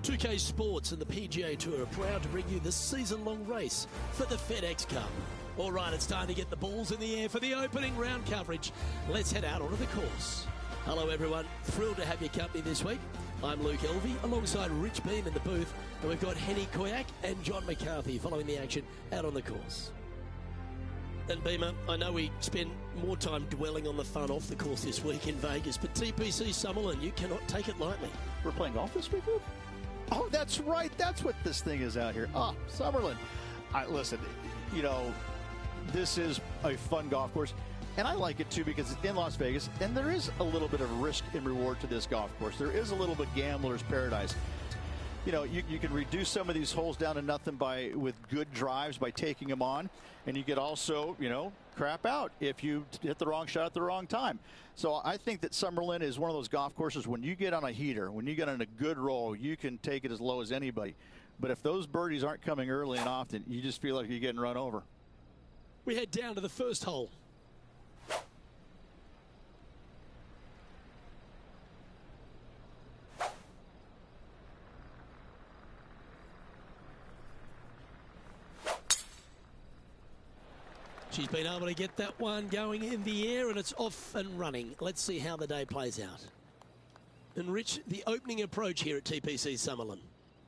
2K Sports and the PGA Tour are proud to bring you this season-long race for the FedEx Cup. All right, it's time to get the balls in the air for the opening round coverage. Let's head out onto the course. Hello, everyone. Thrilled to have your company this week. I'm Luke Elvey, alongside Rich Beam in the booth, and we've got Henny Koyak and John McCarthy following the action out on the course. And Beamer, I know we spend more time dwelling on the fun off the course this week in Vegas, but TPC Summerlin, you cannot take it lightly. We're playing golf this week, Luke? Oh, that's right. That's what this thing is out here. Ah, Summerlin. Listen, you know, this is a fun golf course. And I like it, too, because it's in Las Vegas, and there is a little bit of risk and reward to this golf course. There is a little bit gambler's paradise. You know, you can reduce some of these holes down to nothing with good drives by taking them on, and you could also, you know, crap out if you hit the wrong shot at the wrong time. So I think that Summerlin is one of those golf courses, when you get on a heater, when you get on a good roll, you can take it as low as anybody. But if those birdies aren't coming early and often, you just feel like you're getting run over. We head down to the first hole. She's been able to get that one going in the air, and it's off and running. Let's see how the day plays out. And Rich, the opening approach here at TPC Summerlin.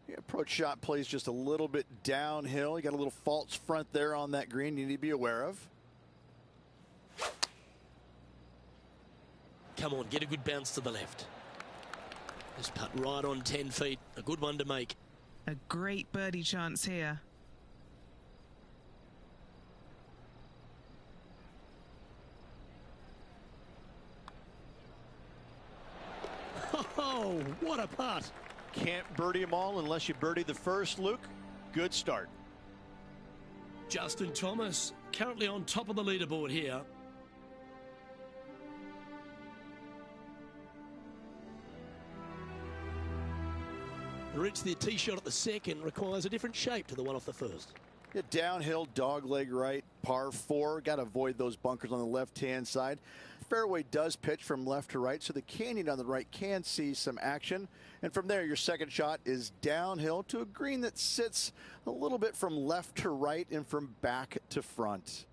Yeah, approach shot plays just a little bit downhill. You got a little false front there on that green you need to be aware of. Come on, get a good bounce to the left. This putt right on 10 feet. A good one to make. A great birdie chance here. Oh, what a putt. Can't birdie them all unless you birdie the first, Luke. Good start. Justin Thomas currently on top of the leaderboard here. Rich, the tee shot at the second requires a different shape to the one off the first. Yeah, downhill, dog leg right, par 4. Got to avoid those bunkers on the left-hand side. Fairway does pitch from left to right, so the canyon on the right can see some action. And from there, your second shot is downhill to a green that sits a little bit from left to right and from back to front.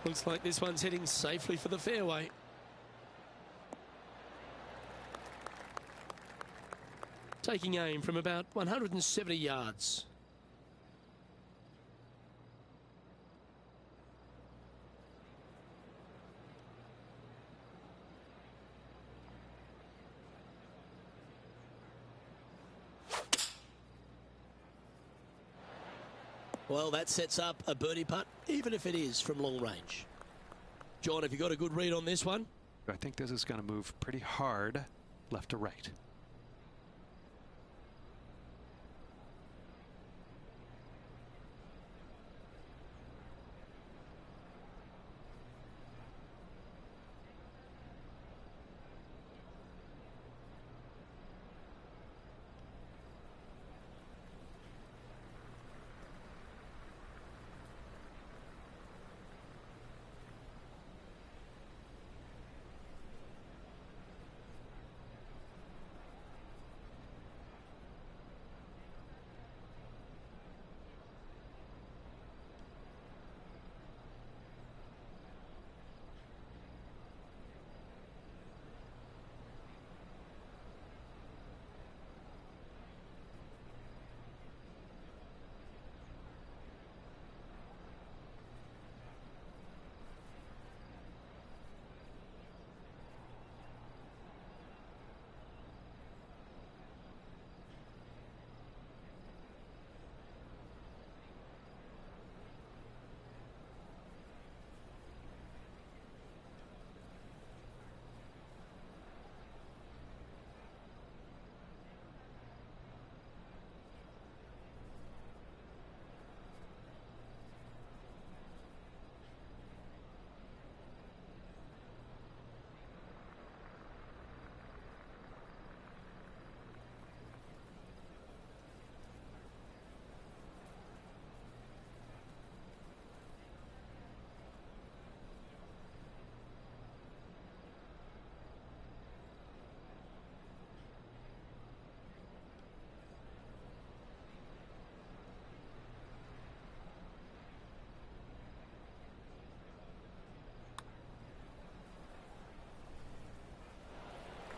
Looks like this one's heading safely for the fairway. Taking aim from about 170 yards. Well, that sets up a birdie putt, even if it is from long range. John, have you got a good read on this one? I think this is going to move pretty hard left to right.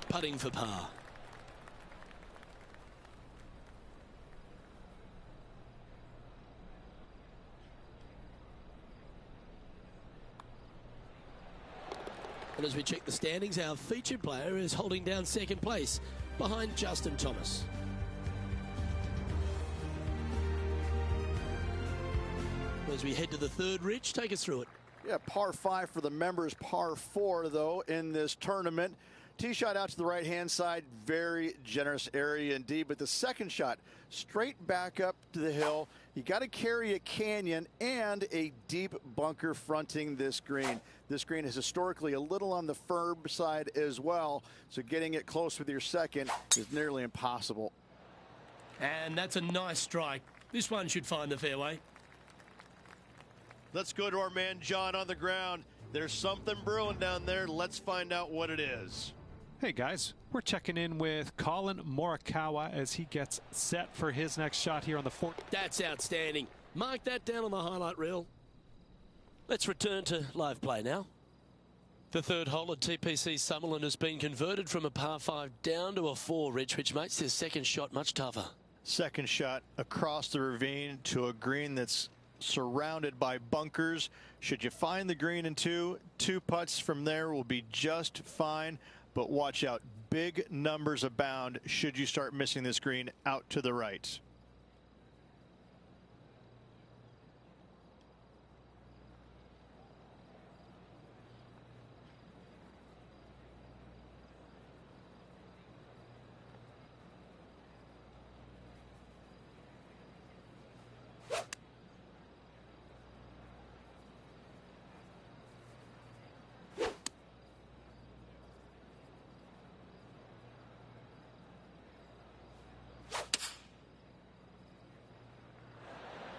putting for par. And as we check the standings, our featured player is holding down second place behind Justin Thomas. As we head to the third, Rich, take us through it. Yeah, par 5 for the members, par 4, though, in this tournament. Tee shot out to the right-hand side, very generous area indeed. But the second shot, straight back up to the hill. You got to carry a canyon and a deep bunker fronting this green. This green is historically a little on the firm side as well, so getting it close with your second is nearly impossible. And that's a nice strike. This one should find the fairway. Let's go to our man John on the ground. There's something brewing down there. Let's find out what it is. Hey guys, we're checking in with Colin Morikawa as he gets set for his next shot here on the 4th. That's outstanding. Mark that down on the highlight reel. Let's return to live play now. The third hole at TPC Summerlin has been converted from a par 5 down to a 4, Rich, which makes this second shot much tougher. Second shot across the ravine to a green that's surrounded by bunkers. Should you find the green in two putts from there will be just fine. But watch out, big numbers abound should you start missing this green out to the right.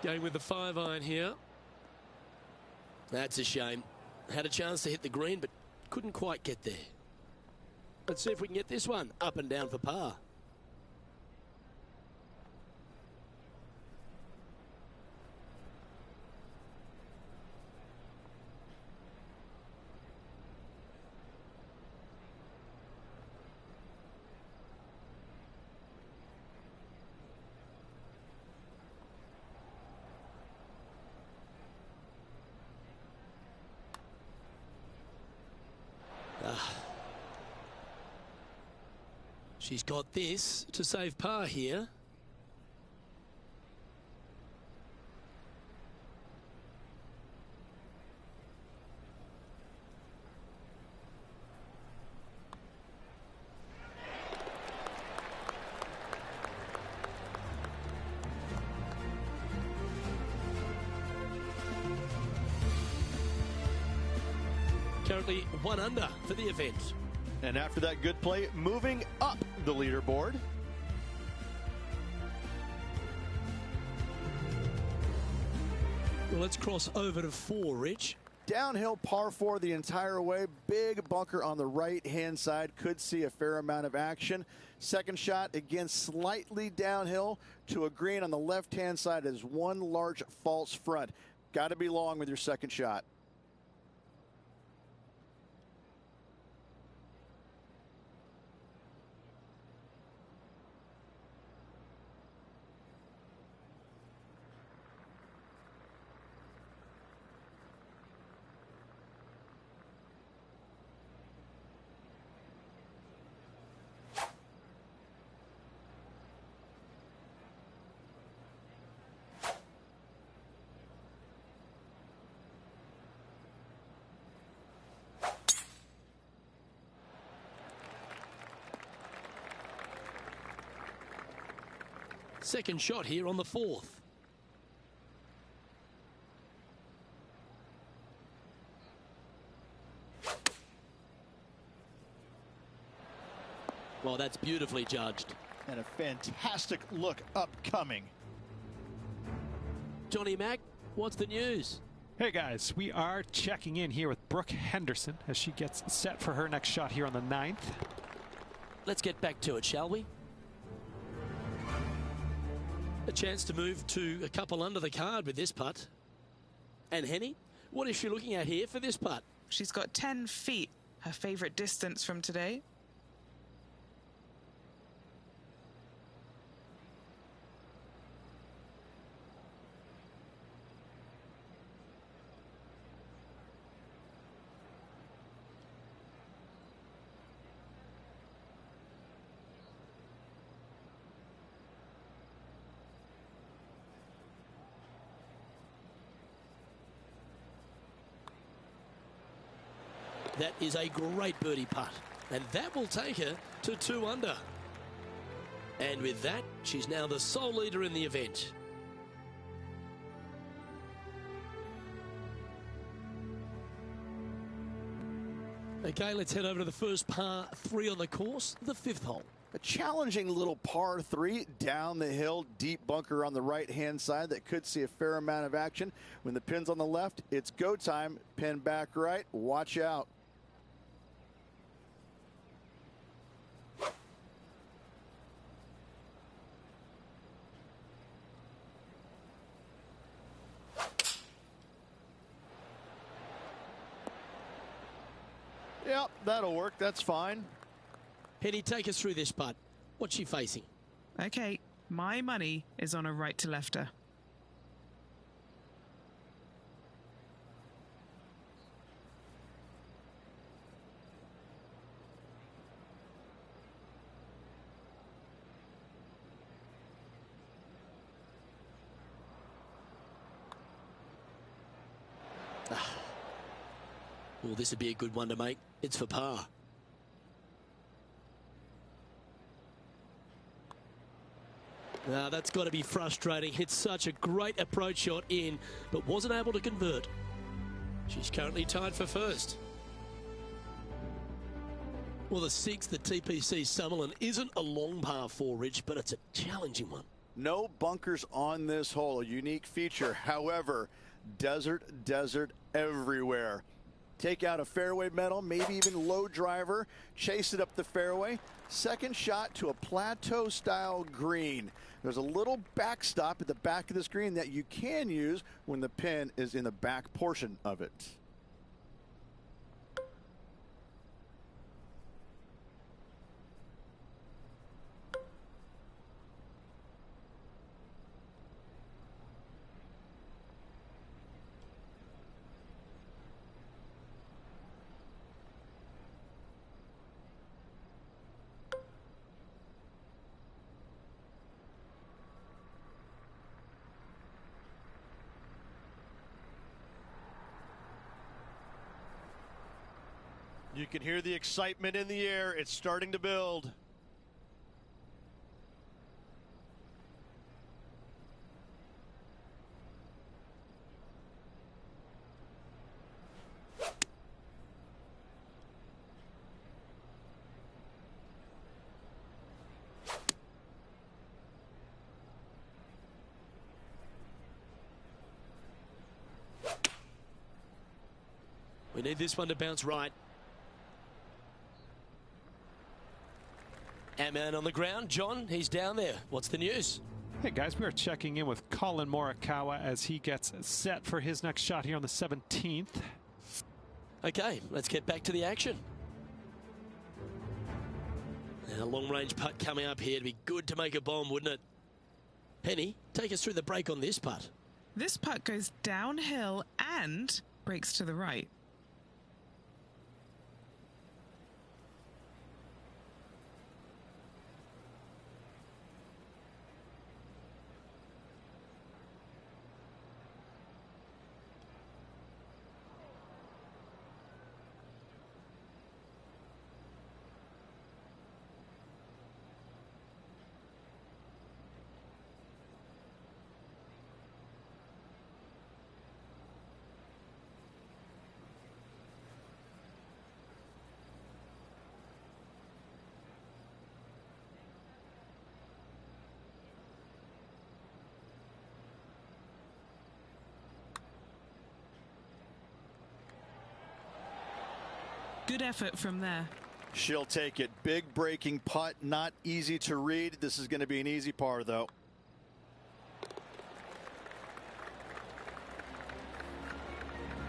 Going with the 5-iron here. That's a shame. Had a chance to hit the green, but couldn't quite get there. Let's see if we can get this one up and down for par. She's got this to save par here. Currently 1 under for the event. And after that good play, moving up the leaderboard. Well, let's cross over to 4, Rich. Downhill par 4 the entire way. Big bunker on the right-hand side. Could see a fair amount of action. Second shot, again, slightly downhill to a green on the left-hand side as one large false front. Got to be long with your second shot. Second shot here on the 4th. Well, that's beautifully judged. And a fantastic look upcoming. Johnny Mack, what's the news? Hey guys, we are checking in here with Brooke Henderson as she gets set for her next shot here on the 9th. Let's get back to it, shall we? A chance to move to a couple under the card with this putt. And Henny, what is she looking at here for this putt? She's got 10 feet, her favourite distance from today. That is a great birdie putt. And that will take her to 2 under. And with that, she's now the sole leader in the event. Okay, let's head over to the first par 3 on the course, the 5th hole. A challenging little par 3 down the hill, deep bunker on the right-hand side that could see a fair amount of action. When the pin's on the left, it's go time. Pin back right. Watch out. Yep, that'll work. That's fine. Henny, take us through this putt. What's she facing? Okay, my money is on a right-to-lefter. Well, this would be a good one to make. It's for par. Now, that's got to be frustrating. Hit such a great approach shot in, but wasn't able to convert. She's currently tied for first. Well, the 6th, the TPC Summerlin, isn't a long par 4, Rich, but it's a challenging one. No bunkers on this hole, a unique feature. However, desert everywhere. Take out a fairway metal, maybe even low driver, chase it up the fairway. Second shot to a plateau style green. There's a little backstop at the back of this green that you can use when the pin is in the back portion of it. You can hear the excitement in the air. It's starting to build. We need this one to bounce right. Ant-Man on the ground. John, he's down there. What's the news? Hey guys, we are checking in with Collin Morikawa as he gets set for his next shot here on the 17th. Okay, let's get back to the action. Now, long range putt coming up here. It'd be good to make a bomb, wouldn't it? Henny, take us through the break on this putt. This putt goes downhill and breaks to the right. Good effort from there. She'll take it. Big breaking putt, not easy to read. This is going to be an easy par, though.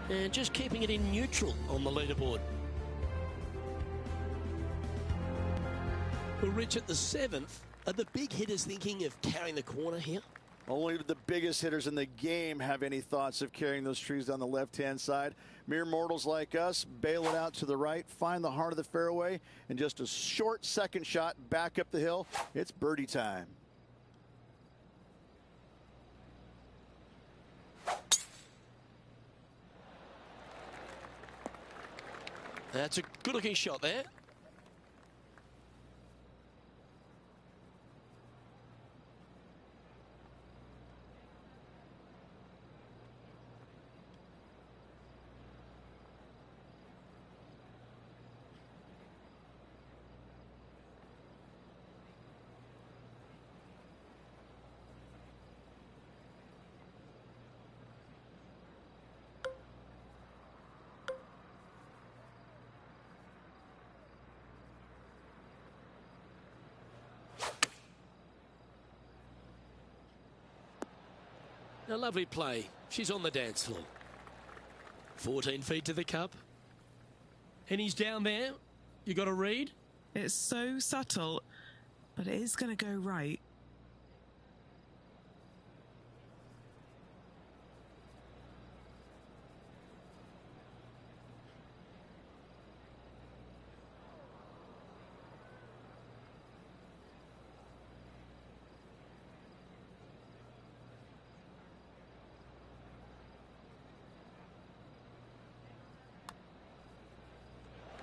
And just keeping it in neutral on the leaderboard. Well, Rich, at the 7th, are the big hitters thinking of carrying the corner here? Only the biggest hitters in the game have any thoughts of carrying those trees down the left-hand side. Mere mortals like us bail it out to the right, find the heart of the fairway, and just a short second shot back up the hill. It's birdie time. That's a good-looking shot there. A lovely play. She's on the dance floor. 14 feet to the cup. And he's down there. You got to read. It's so subtle, but it is going to go right.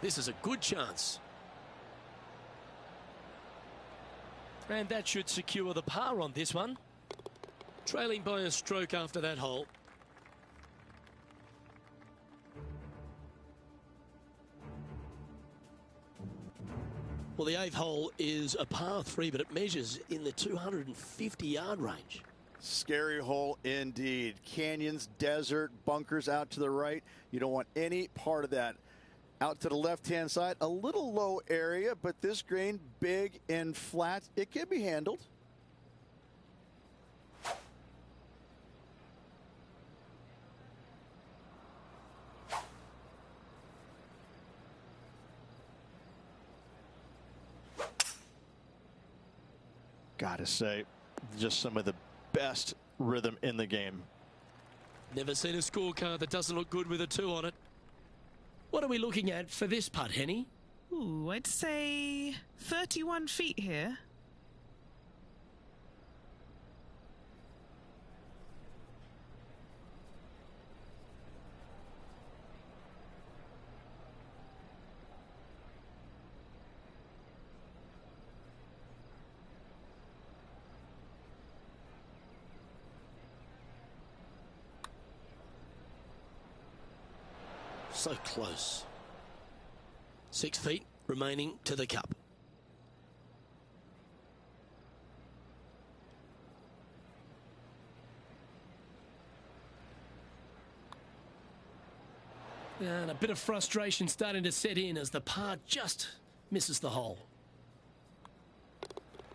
This is a good chance. And that should secure the par on this one. Trailing by a stroke after that hole. Well, the 8th hole is a par 3, but it measures in the 250-yard range. Scary hole indeed. Canyons, desert, bunkers out to the right. You don't want any part of that. Out to the left-hand side, a little low area, but this green, big and flat, it can be handled. Gotta say, just some of the best rhythm in the game. Never seen a scorecard that doesn't look good with a 2 on it. What are we looking at for this putt, Henny? Ooh, I'd say 31 feet here. So close. 6 feet remaining to the cup. And a bit of frustration starting to set in as the par just misses the hole.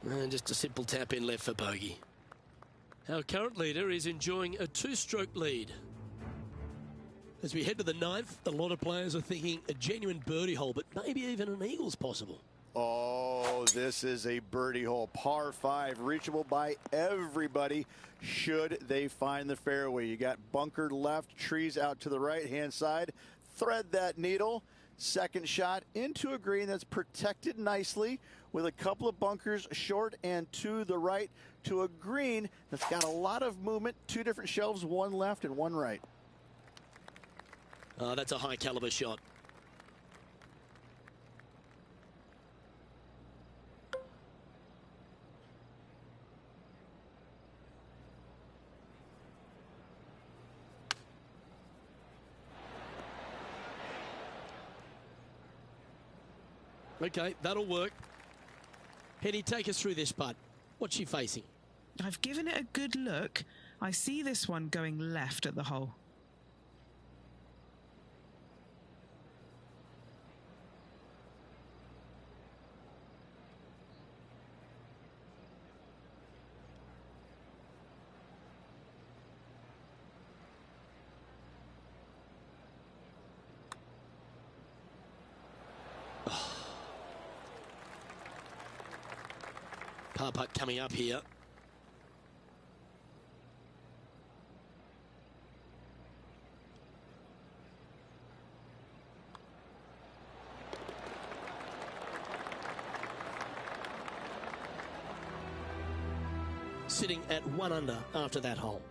And just a simple tap in left for bogey. Our current leader is enjoying a 2-stroke lead. As we head to the 9th, a lot of players are thinking a genuine birdie hole, but maybe even an eagle's possible. Oh, this is a birdie hole. Par 5, reachable by everybody should they find the fairway. You got bunker left, trees out to the right-hand side. Thread that needle. Second shot into a green that's protected nicely with a couple of bunkers short and to the right to a green that's got a lot of movement. 2 different shelves, 1 left and 1 right. That's a high caliber shot. Okay, that'll work. Henny, take us through this putt. What's she facing? I've given it a good look. I see this one going left at the hole. Par putt coming up here. Sitting at 1 under after that hole.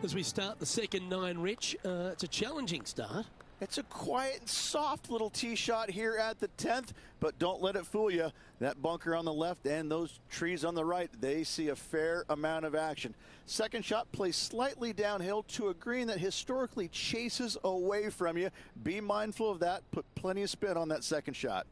as we start the second 9, Rich. It's a challenging start. It's a quiet and soft little tee shot here at the 10th, but don't let it fool you. That bunker on the left and those trees on the right, they see a fair amount of action. Second shot plays slightly downhill to a green that historically chases away from you. Be mindful of that. Put plenty of spin on that second shot.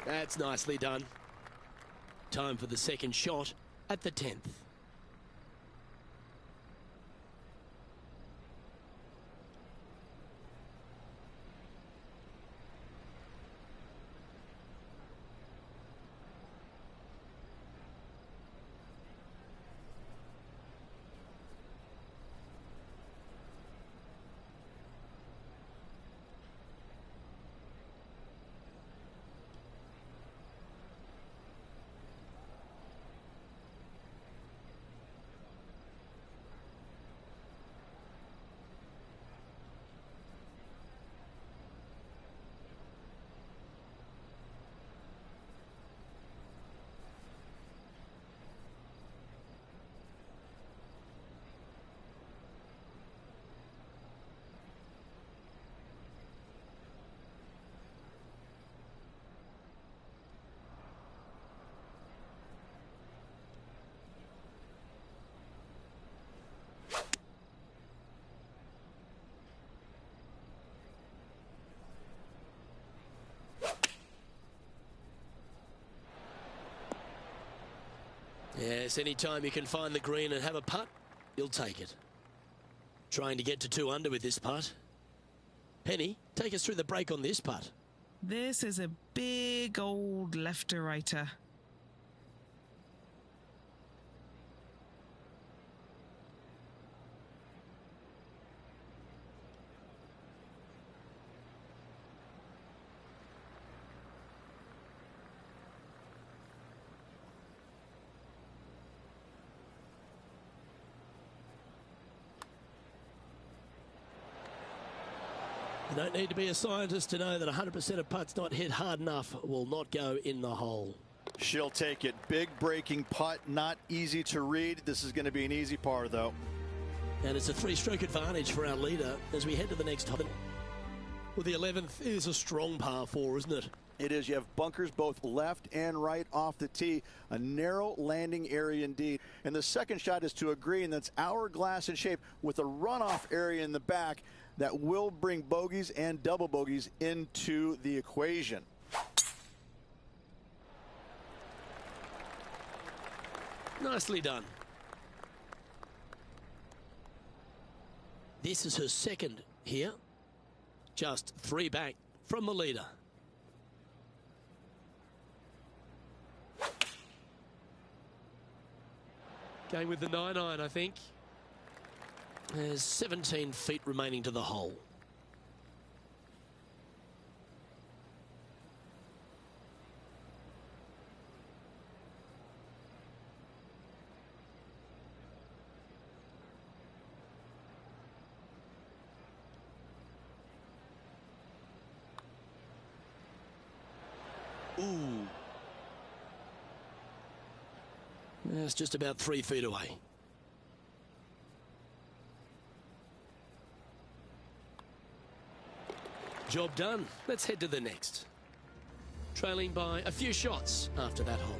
That's nicely done. Time for the second shot at the 10th. Yes, anytime you can find the green and have a putt, you'll take it. Trying to get to 2 under with this putt. Penny, take us through the break on this putt. This is a big old left-to-righter. You don't need to be a scientist to know that 100% of putts not hit hard enough will not go in the hole. She'll take it. Big breaking putt, not easy to read. This is going to be an easy par, though. And it's a 3-stroke advantage for our leader as we head to the next hole. Well, the 11th is a strong par 4, isn't it? It is. You have bunkers both left and right off the tee. A narrow landing area indeed. And the second shot is to a green that's hourglass in shape with a runoff area in the back that will bring bogeys and double bogeys into the equation. Nicely done. This is her second here. Just 3 back from the leader. Going with the 9-iron, I think. There's 17 feet remaining to the hole. Ooh. It's just about 3 feet away. Job done. Let's head to the next. Trailing by a few shots after that hole.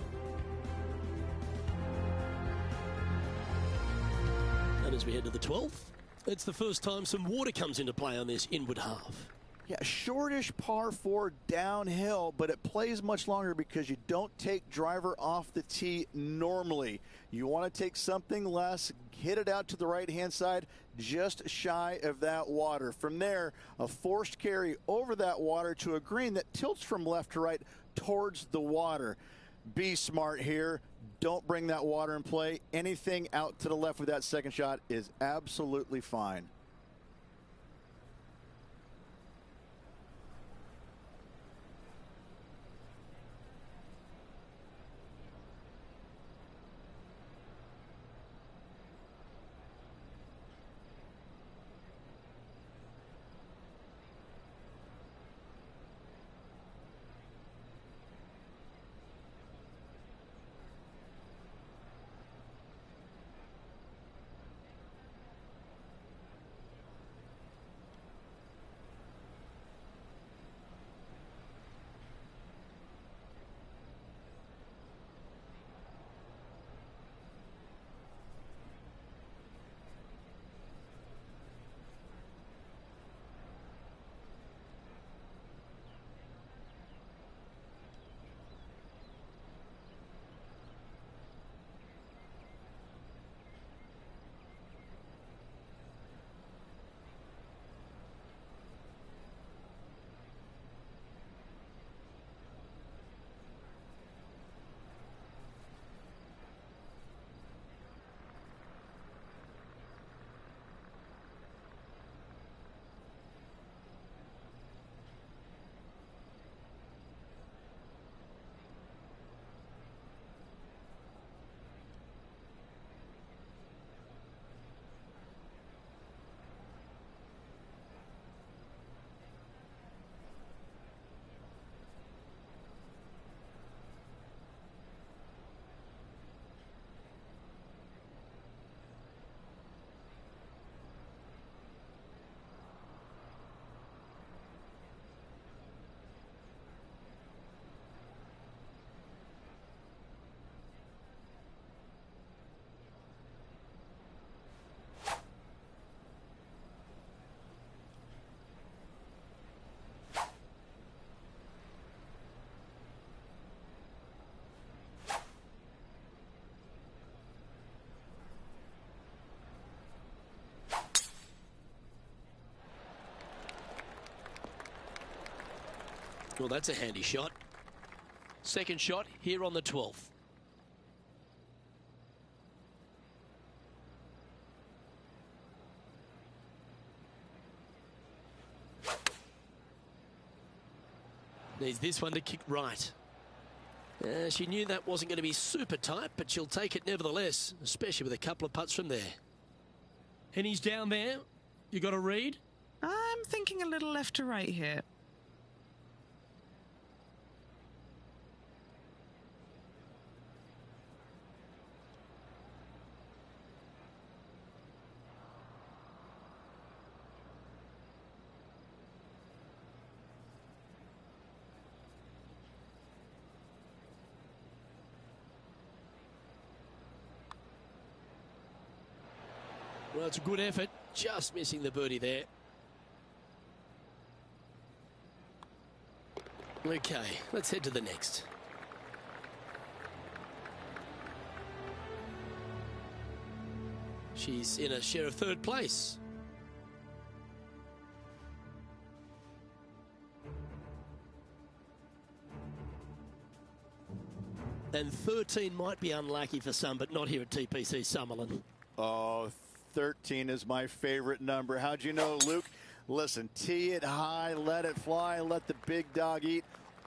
And as we head to the 12th, it's the first time some water comes into play on this inward half. Yeah, shortish par 4 downhill, but it plays much longer because you don't take driver off the tee normally. You want to take something less, hit it out to the right-hand side, just shy of that water. From there, a forced carry over that water to a green that tilts from left to right towards the water. Be smart here. Don't bring that water in play. Anything out to the left with that second shot is absolutely fine. Well, that's a handy shot. Second shot here on the 12th. Needs this one to kick right. She knew that wasn't going to be super tight, but she'll take it nevertheless, especially with a couple of putts from there. And he's down there. You got a read? I'm thinking a little left to right here. Well, it's a good effort. Just missing the birdie there. Okay, let's head to the next. She's in a share of third place. And 13 might be unlucky for some, but not here at TPC Summerlin. Oh, 13 is my favorite number. How'd you know, Luke? Listen, tee it high, let it fly, let the big dog eat.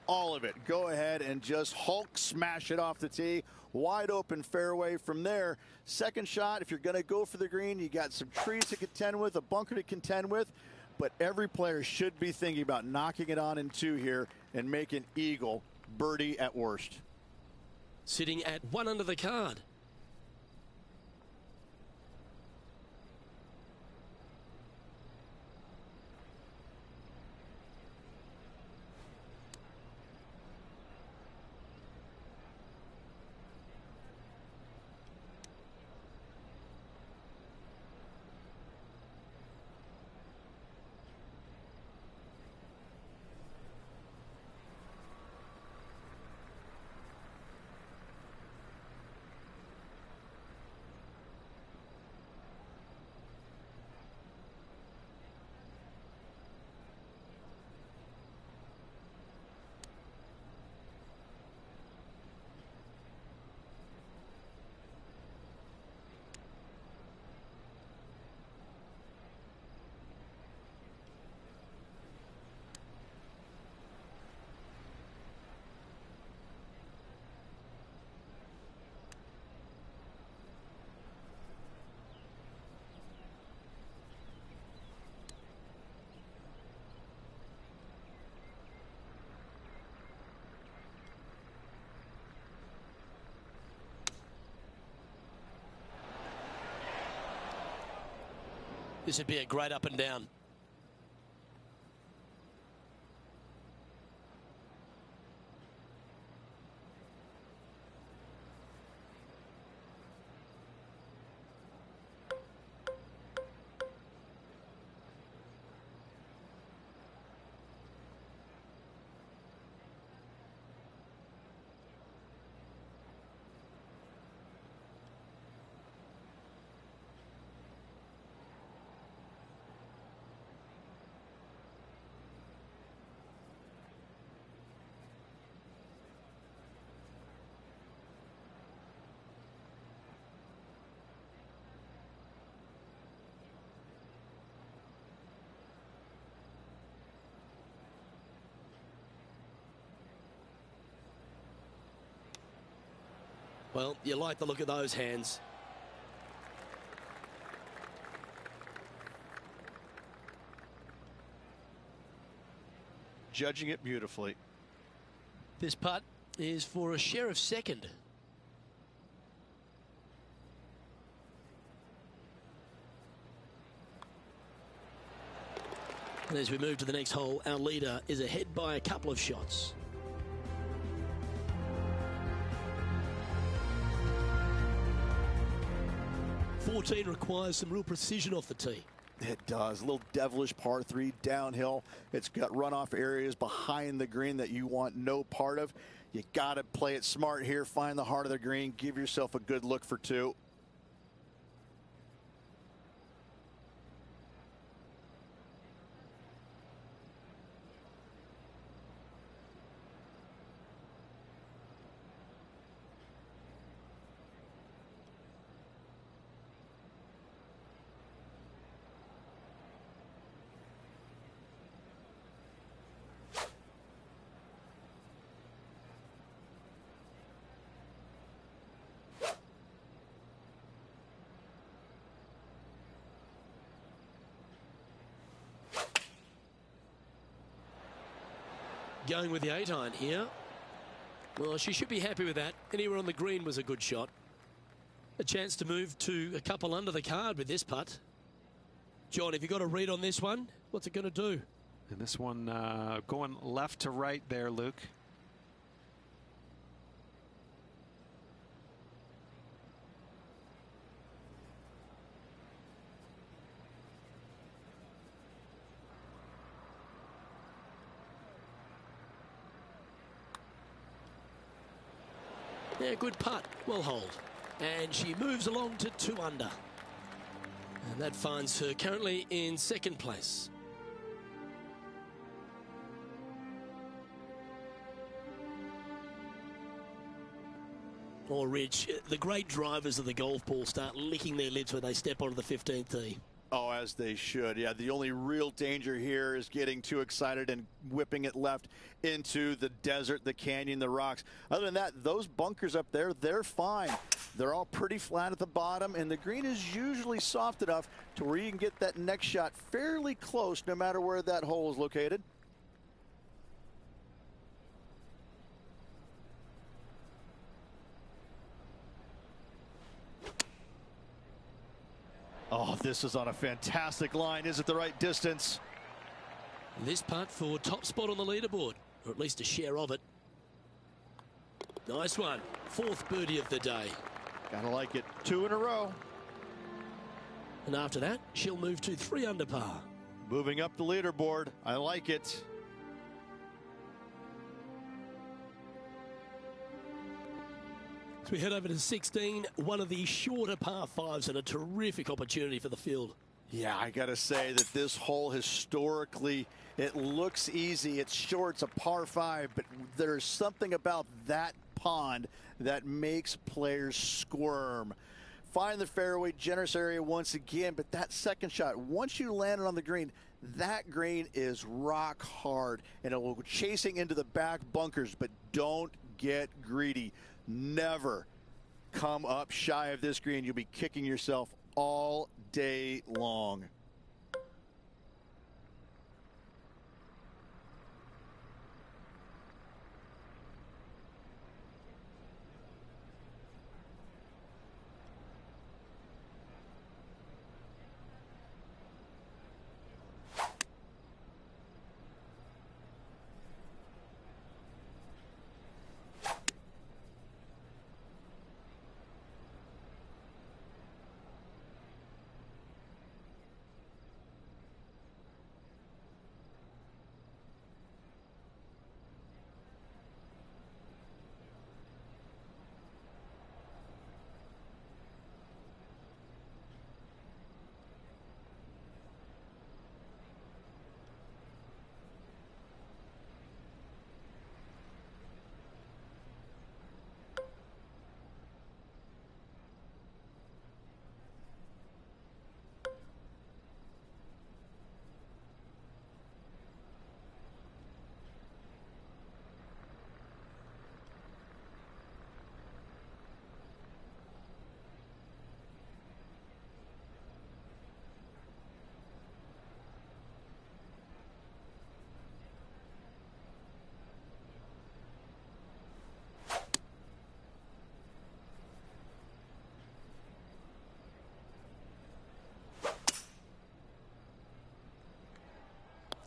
All of it. Go ahead and just Hulk smash it off the tee. Wide open fairway from there. Second shot, if you're going to go for the green, you got some trees to contend with, a bunker to contend with. But every player should be thinking about knocking it on in two here and making eagle birdie at worst. Sitting at one under the card. This would be a great up and down. Well, you like the look of those hands. Judging it beautifully. This putt is for a share of second. And as we move to the next hole, our leader is ahead by a couple of shots. '14 requires some real precision off the tee. It does. A little devilish par 3 downhill. It's got runoff areas behind the green that you want no part of. You got to play it smart here. Find the heart of the green. Give yourself a good look for two. Going with the 8-iron here. Well, she should be happy with that. Anywhere on the green was a good shot. A chance to move to a couple under the card with this putt. John, have you got a read on this one? What's it going to do? And this one going left to right there, Luke. Yeah, good putt. Well hold. And she moves along to 2 under. And that finds her currently in 2nd place. Oh, Rich, the great drivers of the golf ball start licking their lips when they step onto the 15th tee. Oh, as they should. Yeah, the only real danger here is getting too excited and whipping it left into the desert, the canyon, the rocks. Other than that, those bunkers up there, they're fine. They're all pretty flat at the bottom, and the green is usually soft enough to where you can get that next shot fairly close no matter where that hole is located. Oh, this is on a fantastic line. Is it the right distance? This putt for top spot on the leaderboard, or at least a share of it. Nice one. 4th birdie of the day. Gotta like it. 2 in a row. And after that, she'll move to 3 under par. Moving up the leaderboard. I like it. As we head over to 16, one of the shorter par 5s and a terrific opportunity for the field. Yeah, I got to say that this hole historically, it looks easy. It's short, it's a par 5, but there's something about that pond that makes players squirm. Find the fairway, generous area once again, but that second shot, once you land it on the green, that green is rock hard, and it will go chasing into the back bunkers, but don't get greedy. Never come up shy of this green. You'll be kicking yourself all day long.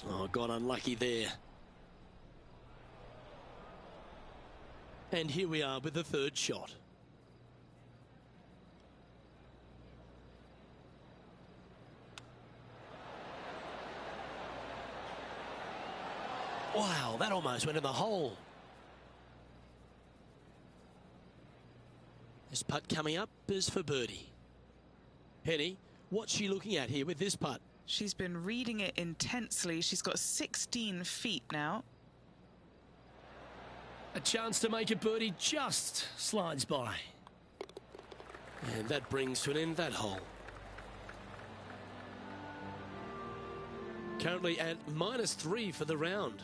Oh, got unlucky there. And here we are with the 3rd shot. Wow, that almost went in the hole. This putt coming up is for birdie. Penny, what's she looking at here with this putt? She's been reading it intensely. She's got 16 feet now. A chance to make a birdie just slides by. And that brings to an end that hole. Currently at -3 for the round.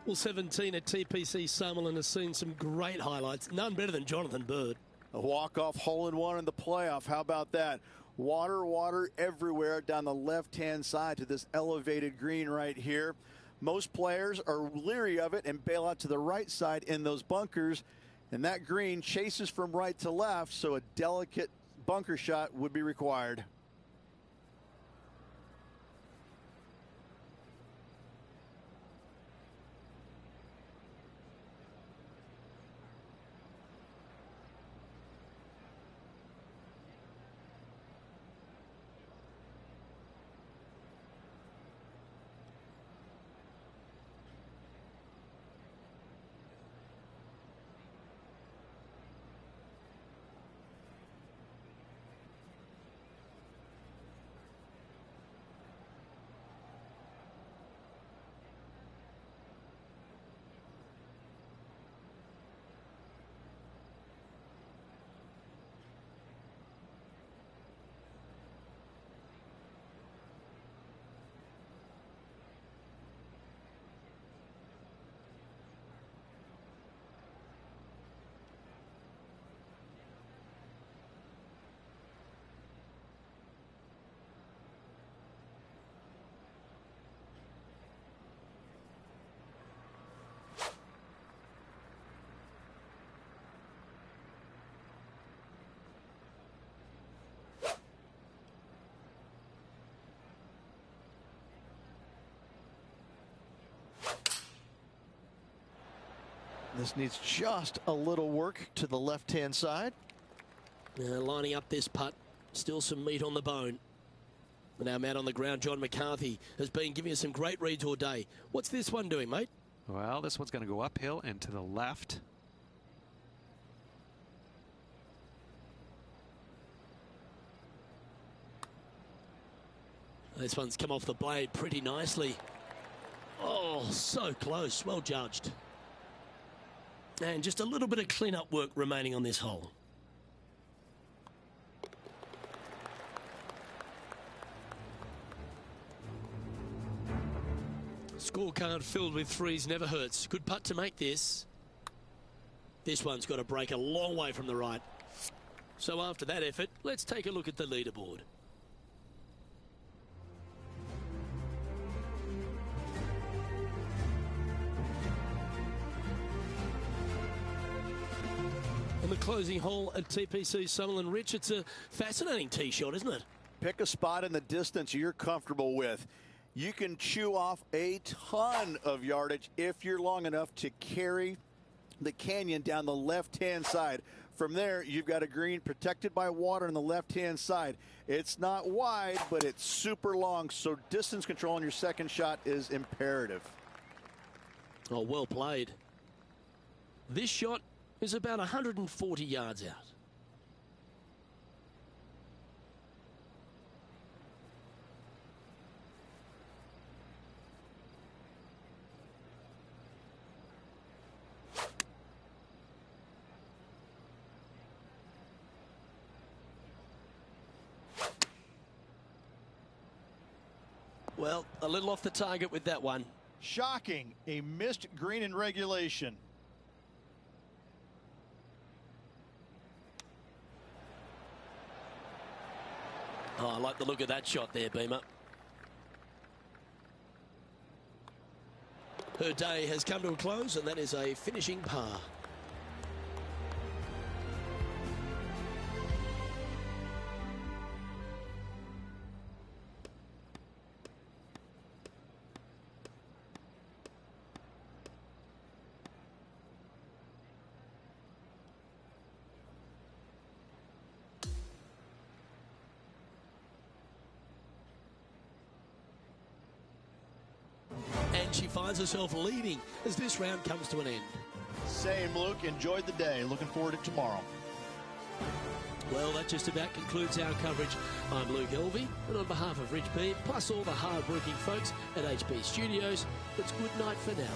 Well, 17 at TPC Summerlin has seen some great highlights. None better than Jonathan Bird. A walk-off hole-in-one in the playoff. How about that? Water, water everywhere down the left-hand side to this elevated green right here. Most players are leery of it and bail out to the right side in those bunkers. And that green chases from right to left, so a delicate bunker shot would be required. This needs just a little work to the left-hand side. Lining up this putt, still some meat on the bone. And our man on the ground, John McCarthy, has been giving us some great reads all day. What's this one doing, mate? Well, this one's going to go uphill and to the left. This one's come off the blade pretty nicely. Oh, so close. Well judged. And just a little bit of clean-up work remaining on this hole. Scorecard filled with threes never hurts. Good putt to make this. This one's got to break a long way from the right. So after that effort, let's take a look at the leaderboard. On the closing hole at TPC Summerlin, Rich, it's a fascinating tee shot, isn't it? Pick a spot in the distance you're comfortable with. You can chew off a ton of yardage if you're long enough to carry the canyon down the left-hand side. From there, you've got a green protected by water on the left-hand side. It's not wide, but it's super long, so distance control on your second shot is imperative. Oh, well played. This shot is about 140 yards out. Well, a little off the target with that one. Shocking, a missed green in regulation. Oh, I like the look of that shot there, Beamer. Her day has come to a close, and that is a finishing par. And she finds herself leading as this round comes to an end. Same, Luke. Enjoyed the day. Looking forward to tomorrow. Well, that just about concludes our coverage. I'm Luke Elvey, and on behalf of Rich Beam, plus all the hard-working folks at HB Studios, it's good night for now.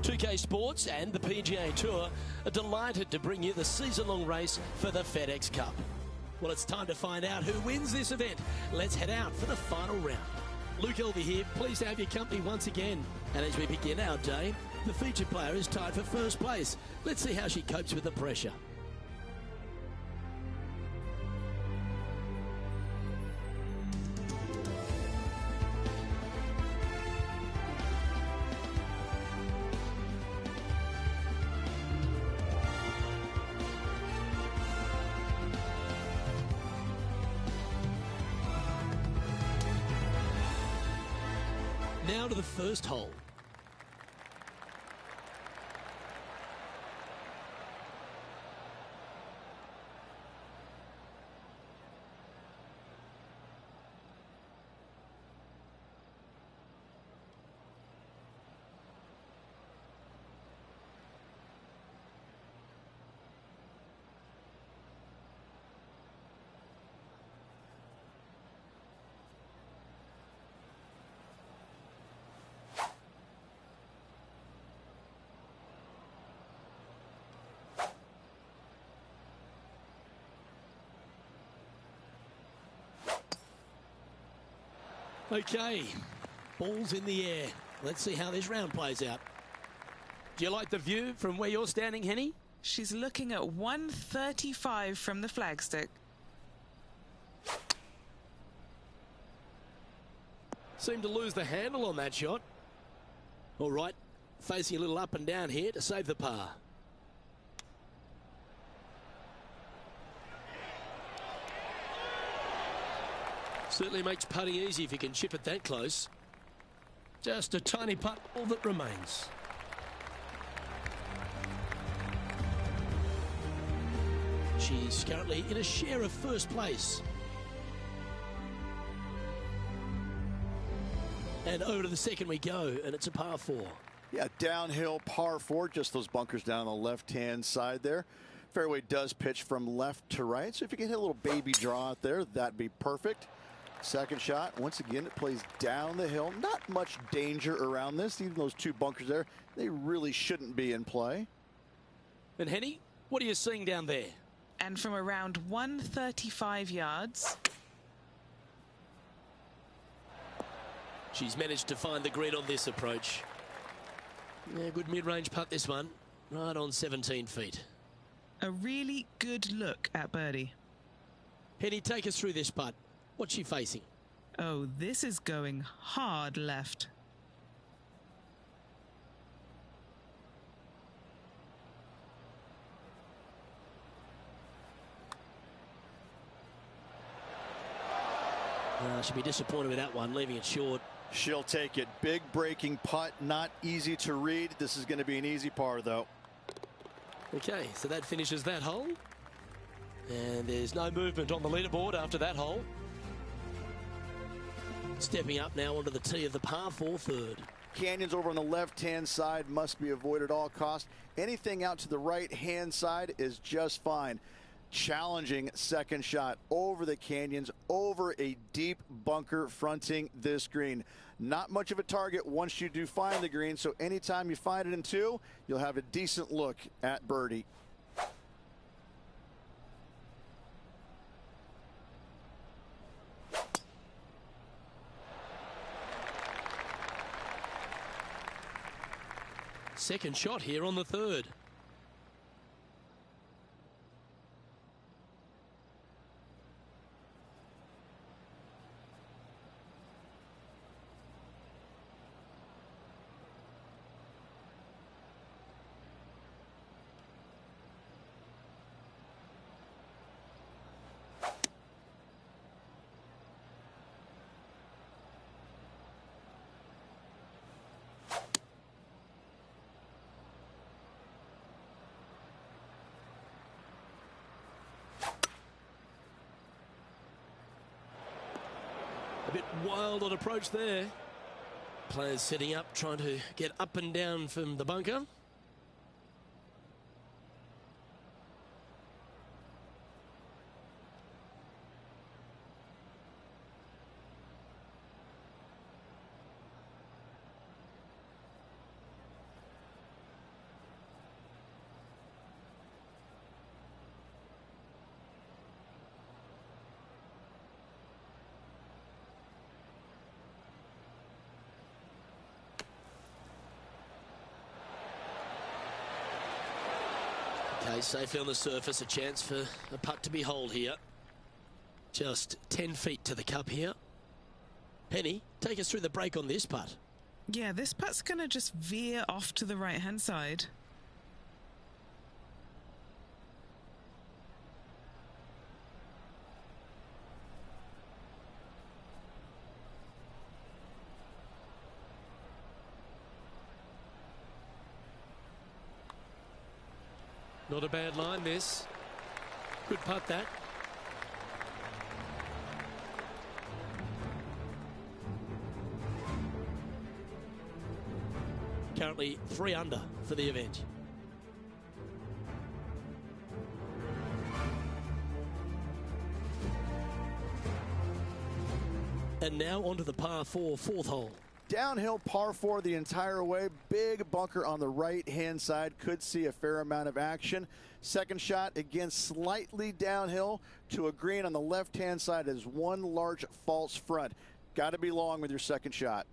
2K Sports and the PGA Tour are delighted to bring you the season-long race for the FedEx Cup. Well, it's time to find out who wins this event. Let's head out for the final round. Luke Elvey here, pleased to have your company once again. And as we begin our day, the featured player is tied for first place. Let's see how she copes with the pressure. Now to the first hole. Okay, ball's in the air. Let's see how this round plays out. Do you like the view from where you're standing, Henny? She's looking at 135 from the flagstick. Seemed to lose the handle on that shot. All right, facing a little up and down here to save the par. Certainly makes putting easy if you can chip it that close. Just a tiny putt, all that remains. She's currently in a share of first place. And over to the second we go, and it's a par 4. Yeah, downhill par 4, just those bunkers down on the left-hand side there. Fairway does pitch from left to right, so if you can hit a little baby draw out there, that'd be perfect. Second shot, once again, it plays down the hill. Not much danger around this. Even those two bunkers there, they really shouldn't be in play. And Henny, what are you seeing down there? And from around 135 yards. She's managed to find the green on this approach. Yeah, good mid-range putt this one. Right on 17 feet. A really good look at birdie. Henny, take us through this putt. What's she facing? Oh, this is going hard left. She'll be disappointed with that one, leaving it short. She'll take it. Big breaking putt, not easy to read. This is going to be an easy par, though. Okay, so that finishes that hole. And there's no movement on the leaderboard after that hole. Stepping up now onto the tee of the par 4 third. Canyons over on the left-hand side must be avoided at all costs. Anything out to the right-hand side is just fine. Challenging second shot over the canyons, over a deep bunker fronting this green. Not much of a target once you do find the green, so anytime you find it in 2, you'll have a decent look at birdie. Second shot here on the third. A bit wild on approach there. Players setting up, trying to get up and down from the bunker. Stays safely on the surface. A chance for a putt to be holed here. Just 10 feet to the cup here. Penny, take us through the break on this putt. Yeah, this putt's going to just veer off to the right-hand side. Not a bad line, this. Good putt, that. Currently 3 under for the event. And now onto the par 4 fourth hole. Downhill par 4 the entire way. Big bunker on the right-hand side. Could see a fair amount of action. Second shot, again, slightly downhill to a green on the left-hand side as one large false front. Got to be long with your second shot.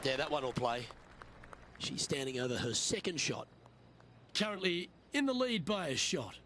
Yeah, that one will play. She's standing over her second shot. Currently in the lead by a shot.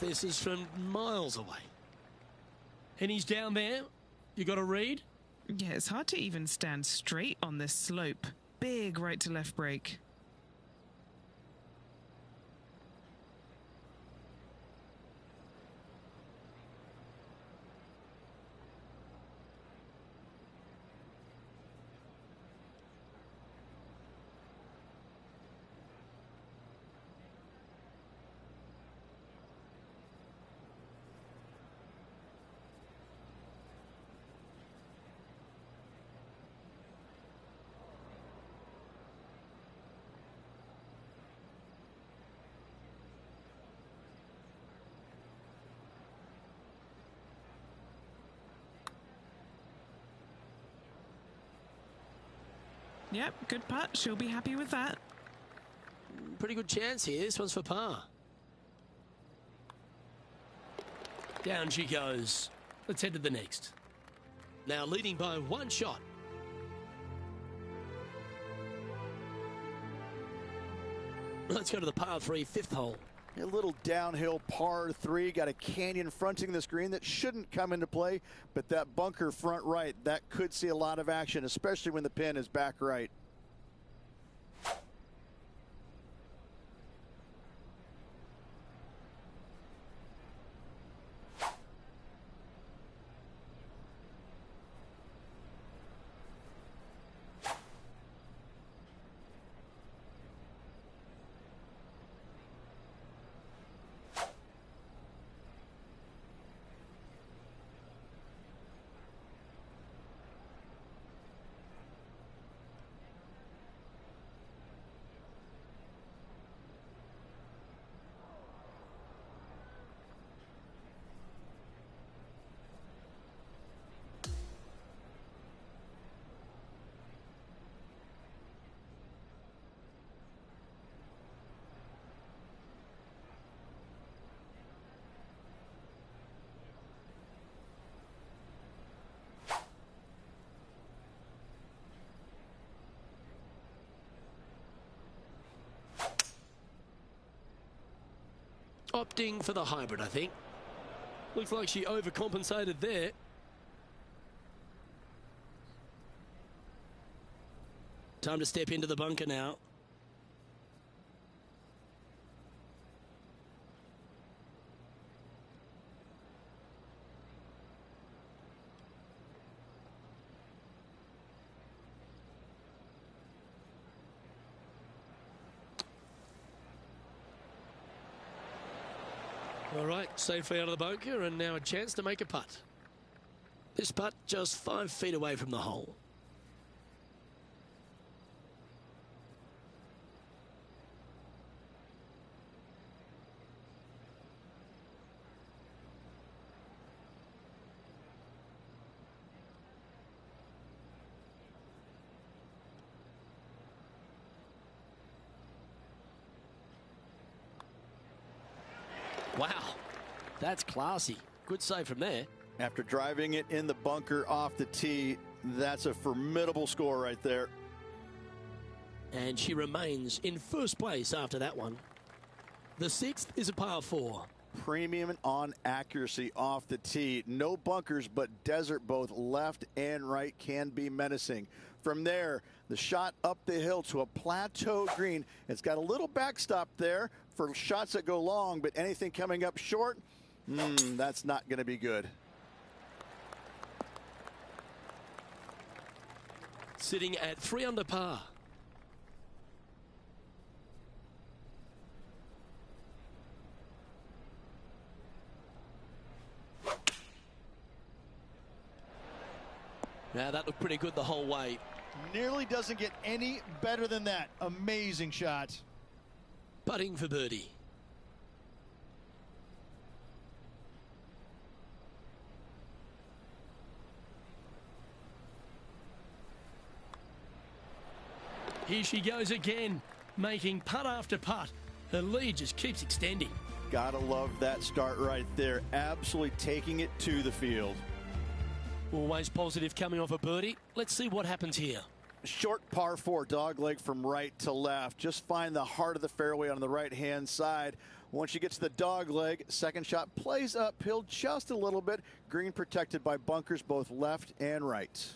This is from miles away. And he's down there. You got a read? Yeah, it's hard to even stand straight on this slope. Big right to left break. Yep, good putt. She'll be happy with that. Pretty good chance here. This one's for par. Down she goes. Let's head to the next. Now leading by 1 shot. Let's go to the par 3 fifth hole. A little downhill par 3, got a canyon fronting this green that shouldn't come into play, but that bunker front right, that could see a lot of action, especially when the pin is back right. Opting for the hybrid, I think. Looks like she overcompensated there. Time to step into the bunker now. All right, safely out of the bunker, and now a chance to make a putt. This putt just 5 feet away from the hole. Wow, that's classy. Good save from there. After driving it in the bunker off the tee, that's a formidable score right there. And she remains in first place after that one. The 6th is a par 4. Premium on accuracy off the tee. No bunkers, but desert both left and right can be menacing. From there, the shot up the hill to a plateau green. It's got a little backstop there for shots that go long, but anything coming up short, that's not going to be good. Sitting at 3 under par. Now that looked pretty good the whole way. Nearly doesn't get any better than that. Amazing shot. Putting for birdie. Here she goes again, making putt after putt. Her lead just keeps extending. Gotta love that start right there. Absolutely taking it to the field. Always positive coming off a birdie. Let's see what happens here. Short par 4, dog leg from right to left. Just find the heart of the fairway on the right-hand side. Once you get to the dog leg, second shot plays uphill just a little bit. Green protected by bunkers both left and right.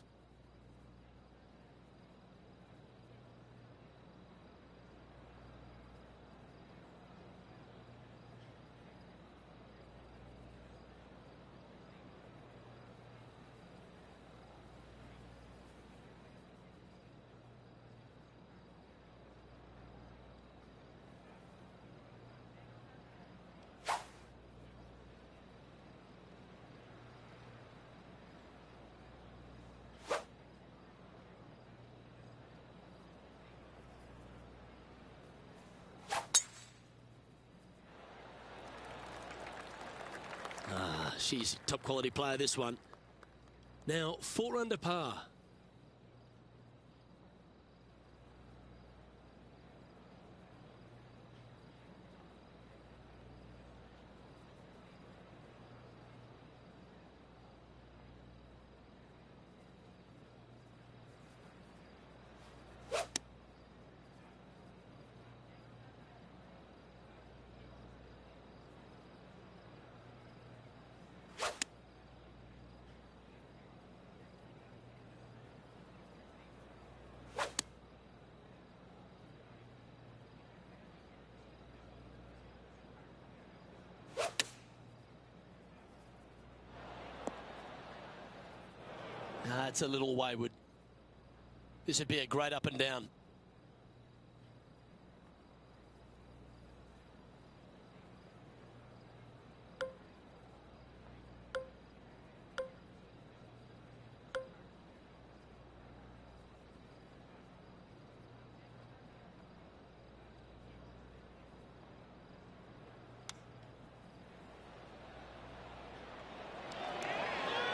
She's a top quality player, this one. Now 4 under par. It's a little wayward. This would be a great up and down.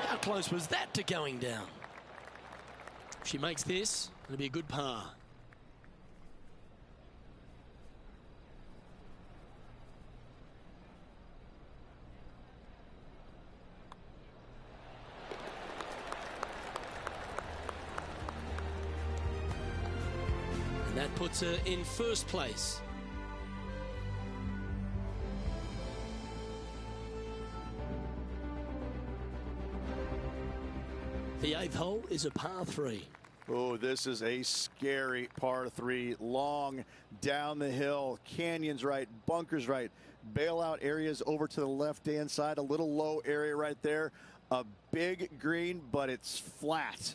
How close was that to going down? If she makes this, it'll be a good par. And that puts her in first place. The 8th hole is a par 3. Oh, this is a scary par 3. Long, down the hill, canyons right, bunkers right, bailout areas over to the left-hand side, a little low area right there. A big green, but it's flat.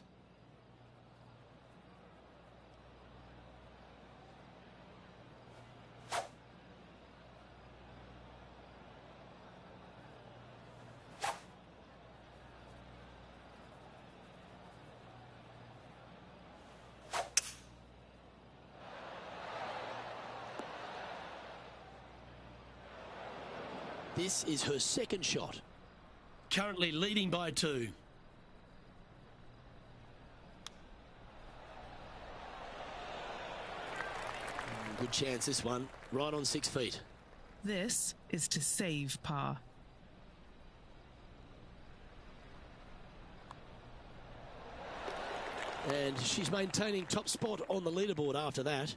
This is her second shot. Currently leading by 2. Good chance this one. Right on 6 feet. This is to save par. And she's maintaining top spot on the leaderboard after that.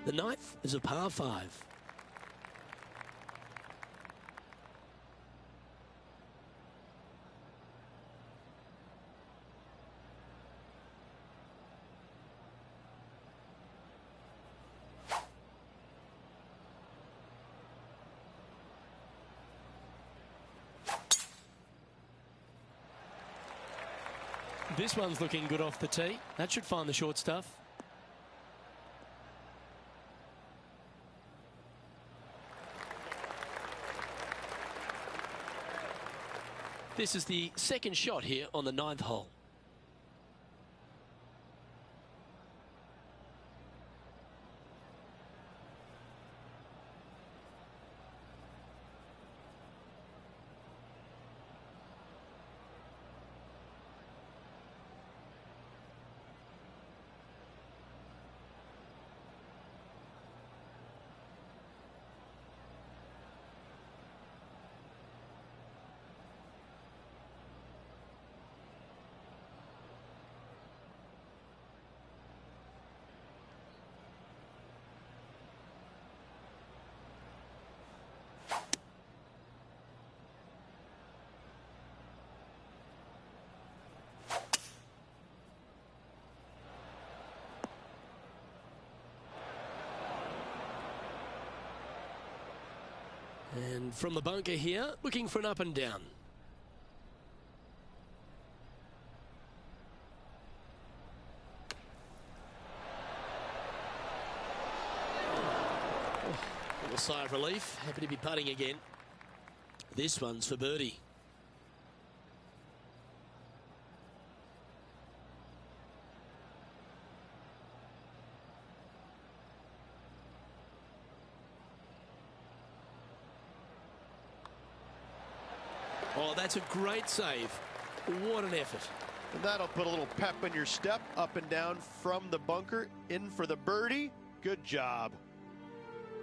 The 9th is a par 5. This one's looking good off the tee. That should find the short stuff. This is the second shot here on the 9th hole. And from the bunker here, looking for an up and down. A little sigh of relief. Happy to be putting again. This one's for birdie. Oh, that's a great save. What an effort. And that'll put a little pep in your step, up and down from the bunker, in for the birdie. Good job.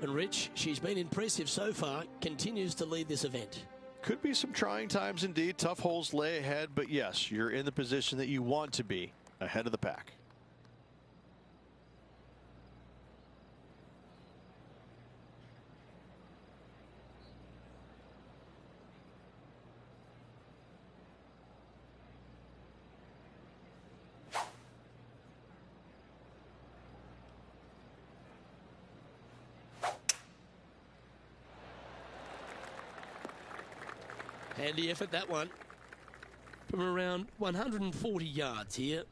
And Rich, she's been impressive so far, continues to lead this event. Could be some trying times indeed. Tough holes lay ahead, but yes, you're in the position that you want to be, ahead of the pack. Handy effort, that one. From around 140 yards here.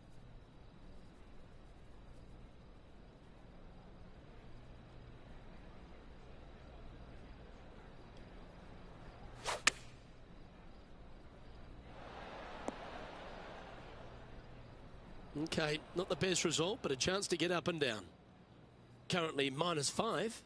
Okay, not the best result, but a chance to get up and down. Currently -5.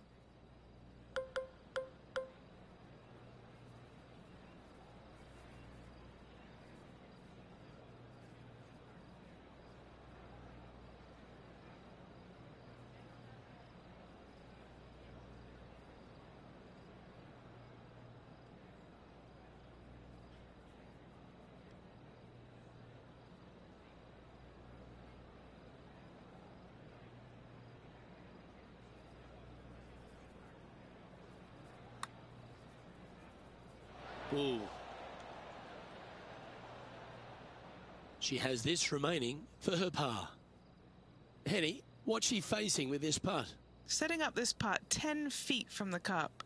Ooh. She has this remaining for her par. Henny, what's she facing with this putt? Setting up this putt 10 feet from the cup.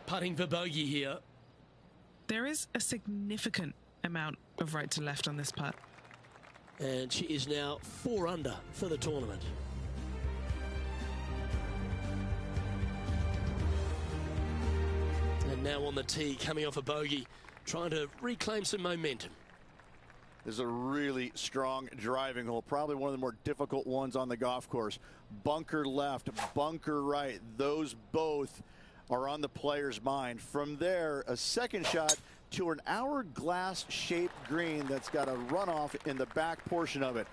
Putting for bogey here. There is a significant amount of right to left on this putt. And she is now 4 under for the tournament. And now on the tee, coming off a bogey, trying to reclaim some momentum. This is a really strong driving hole, probably one of the more difficult ones on the golf course. Bunker left, bunker right, those both are on the player's mind. From there, a second shot to an hourglass-shaped green that's got a runoff in the back portion of it.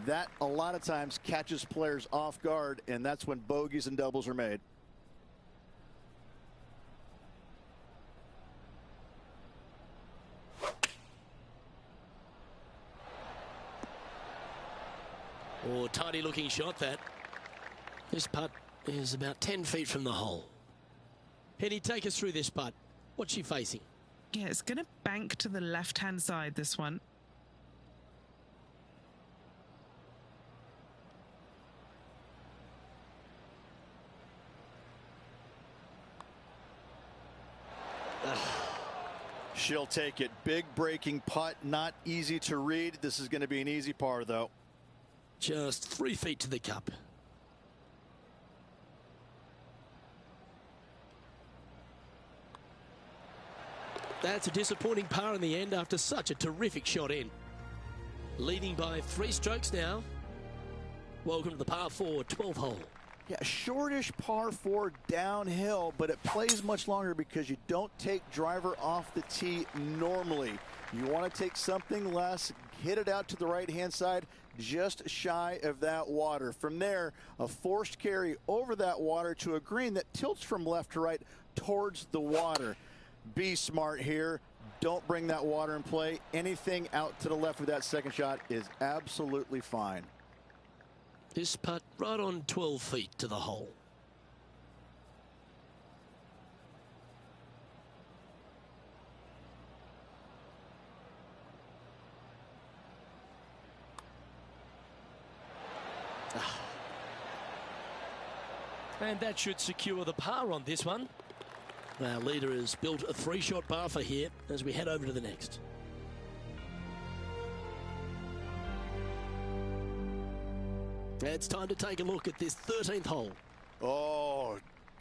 That, a lot of times, catches players off guard, and that's when bogeys and doubles are made. Oh, tidy looking shot that. This putt is about 10 feet from the hole. Henny, take us through this putt. What's she facing? Yeah, it's going to bank to the left-hand side, this one. She'll take it. Big breaking putt, not easy to read. This is going to be an easy par, though. Just 3 feet to the cup. That's a disappointing par in the end after such a terrific shot in. Leading by 3 strokes now. Welcome to the par 4 12th hole. Yeah, shortish par 4 downhill, but it plays much longer because you don't take driver off the tee normally. You want to take something less, hit it out to the right-hand side, just shy of that water. From there, a forced carry over that water to a green that tilts from left to right towards the water. Be smart here. Don't bring that water in play. Anything out to the left of that second shot is absolutely fine. This putt right on 12 feet to the hole. And that should secure the par on this one. Our leader has built a 3-shot bar for here as we head over to the next. It's time to take a look at this 13th hole. Oh,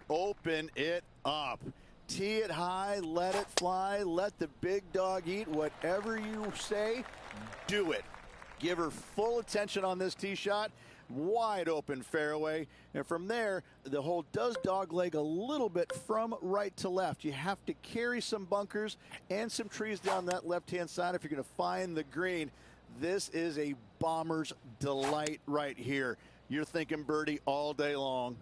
open it up. Tee it high, let it fly, let the big dog eat. Whatever you say, do it. Give her full attention on this tee shot. Wide open fairway, and from there the hole does dogleg a little bit from right to left. You have to carry some bunkers and some trees down that left-hand side if you're going to find the green. This is a bomber's delight right here. You're thinking birdie all day long.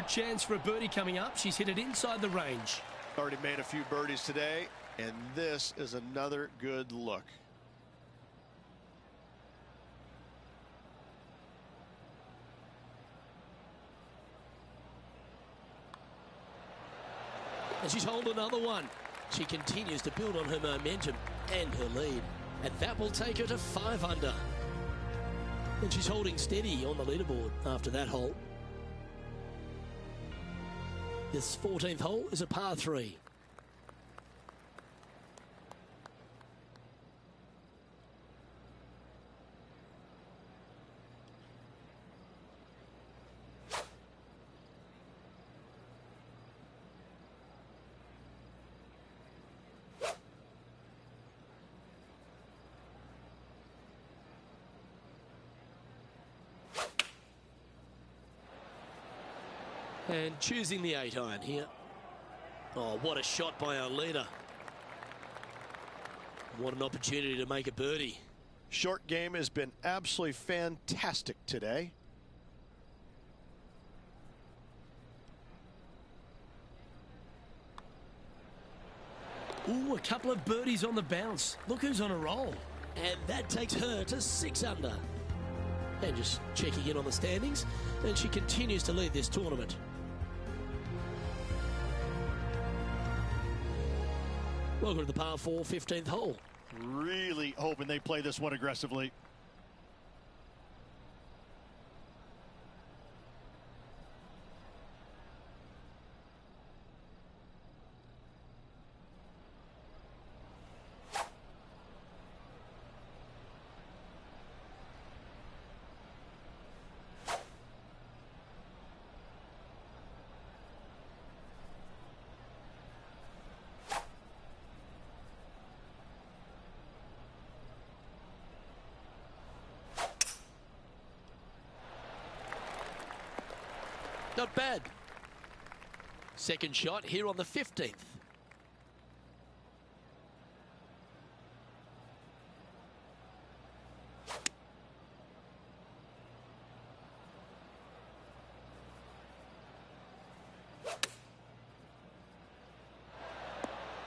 good chance for a birdie coming up. She's hit it inside the range. Already made a few birdies today, and this is another good look. And she's holed another one. She continues to build on her momentum and her lead. And that will take her to 5 under. And she's holding steady on the leaderboard after that hole. This 14th hole is a par 3. And choosing the 8-iron here. Oh, what a shot by our leader. What an opportunity to make a birdie. Short game has been absolutely fantastic today. Ooh, a couple of birdies on the bounce. Look who's on a roll. And that takes her to 6 under. And just checking in on the standings. And she continues to lead this tournament. Welcome to the par 4 15th hole. Really hoping they play this one aggressively. Not bad. Second shot here on the 15th.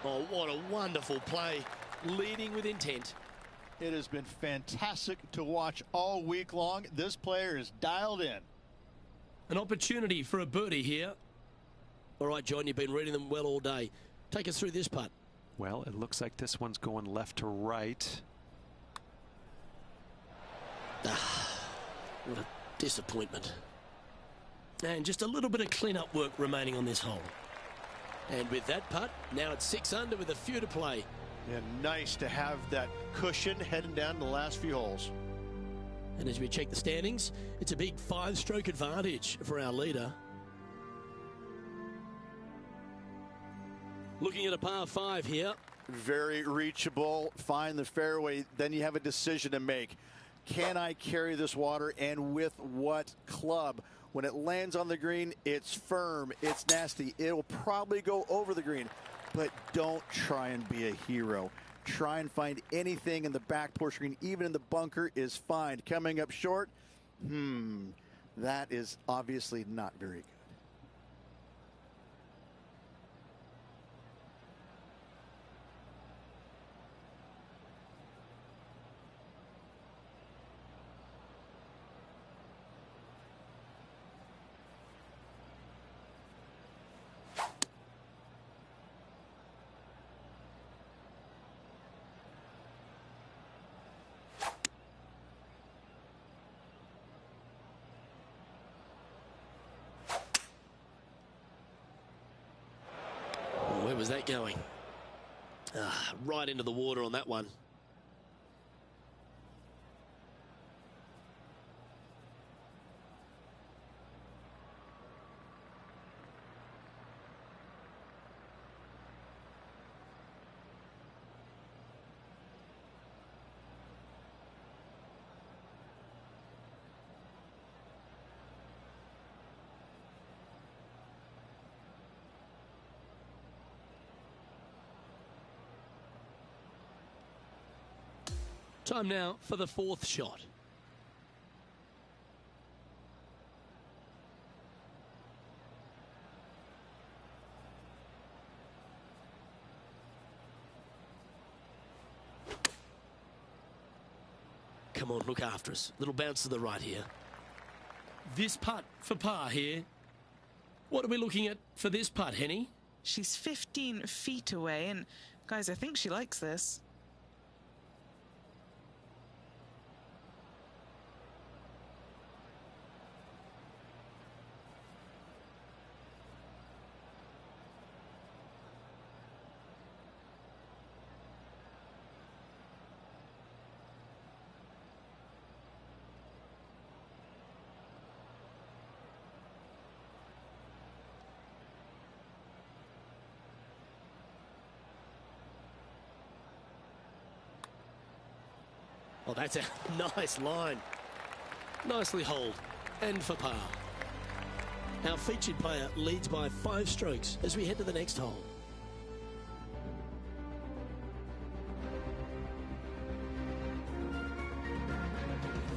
Oh, what a wonderful play. Leading with intent. It has been fantastic to watch all week long. This player is dialed in. An opportunity for a birdie here. All right, John, you've been reading them well all day. Take us through this putt. Well, it looks like this one's going left to right. What a disappointment. And just a little bit of clean-up work remaining on this hole. And with that putt, now it's 6 under with a few to play. And nice to have that cushion heading down to the last few holes. And as we check the standings, it's a big 5-stroke advantage for our leader. Looking at a par 5 here. Very reachable. Find the fairway. Then you have a decision to make. Can I carry this water, and with what club? When it lands on the green, it's firm. It's nasty. It will probably go over the green. But don't try and be a hero. Try and find anything in the back portion green, even in the bunker, is fine. Coming up short, that is obviously not very good. Where was that going? Right into the water on that one. Time now for the 4th shot. come on, look after us. Little bounce to the right here. This putt for par here. What are we looking at for this putt, Henny? She's 15 feet away, and guys, I think she likes this. Oh, that's a nice line. Nicely holed. And for par. Our featured player leads by 5 strokes as we head to the next hole.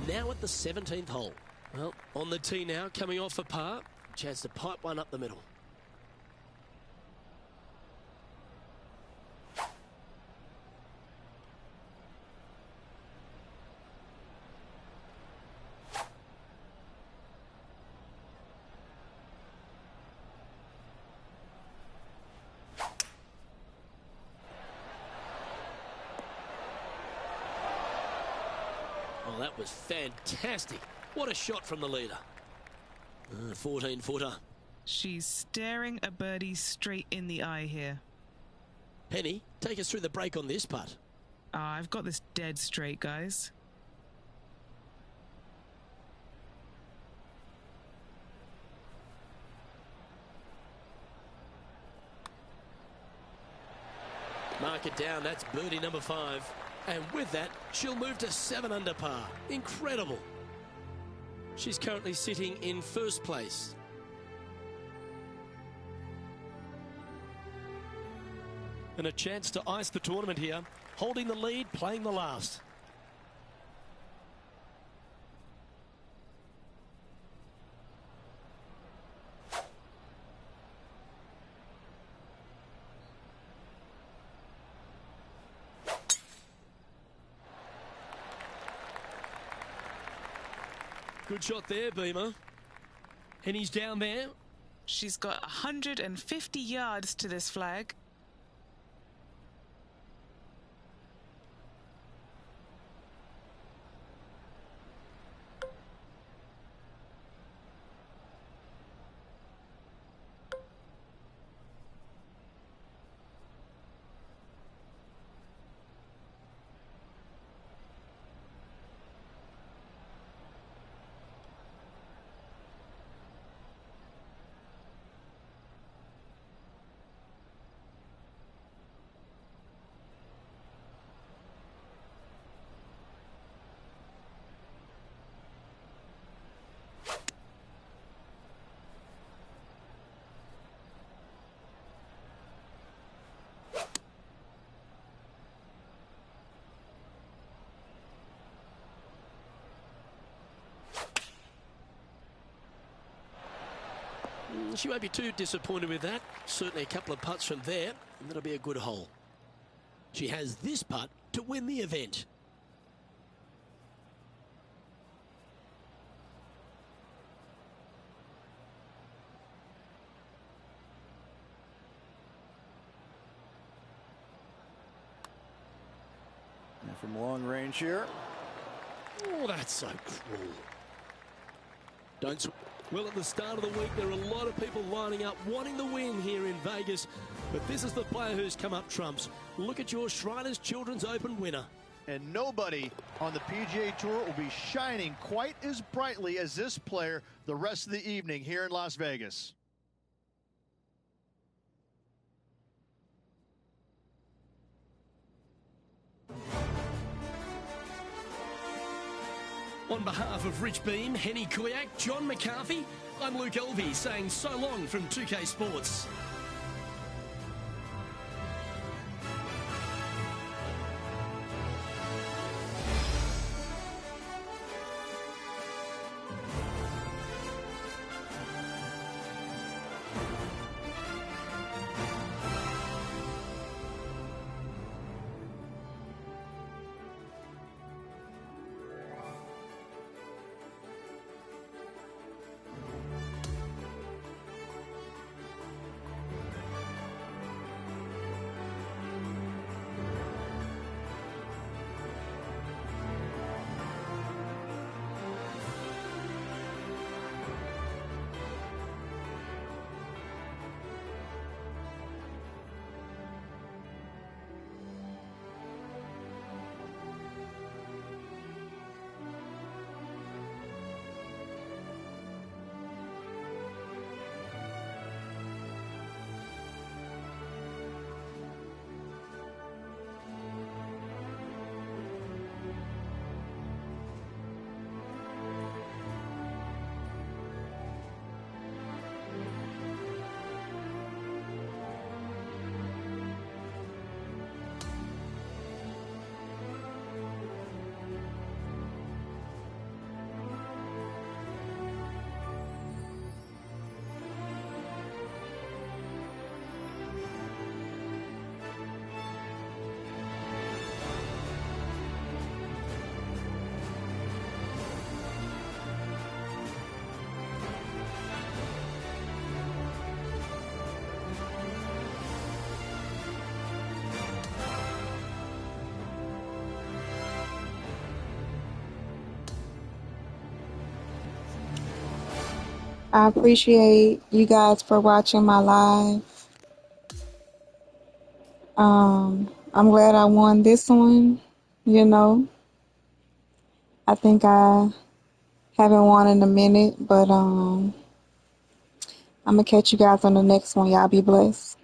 Now at the 17th hole. Well, on the tee now, coming off for par. Chance to pipe one up the middle. Oh, that was fantastic. What a shot from the leader. 14-footer. She's staring a birdie straight in the eye here. Henny, take us through the break on this putt. I've got this dead straight, guys. Mark it down. That's birdie number 5. And with that, she'll move to 7 under par. Incredible. She's currently sitting in first place. And a chance to ice the tournament here. Holding the lead, playing the last. Good shot there, Beamer. And he's down there. She's got 150 yards to this flag. She won't be too disappointed with that. Certainly a couple of putts from there, and that'll be a good hole. She has this putt to win the event. And from long range here. Oh, that's so cruel. Well, at the start of the week, there are a lot of people lining up wanting the win here in Vegas. But this is the player who's come up trumps. Look at your Shriners Children's Open winner. And nobody on the PGA Tour will be shining quite as brightly as this player the rest of the evening here in Las Vegas. On behalf of Rich Beam, Henny Kuyak, John McCarthy, I'm Luke Elvey saying so long from 2K Sports. I appreciate you guys for watching my live. I'm glad I won this one, you know. I think I haven't won in a minute, but I'm going to catch you guys on the next one. Y'all be blessed.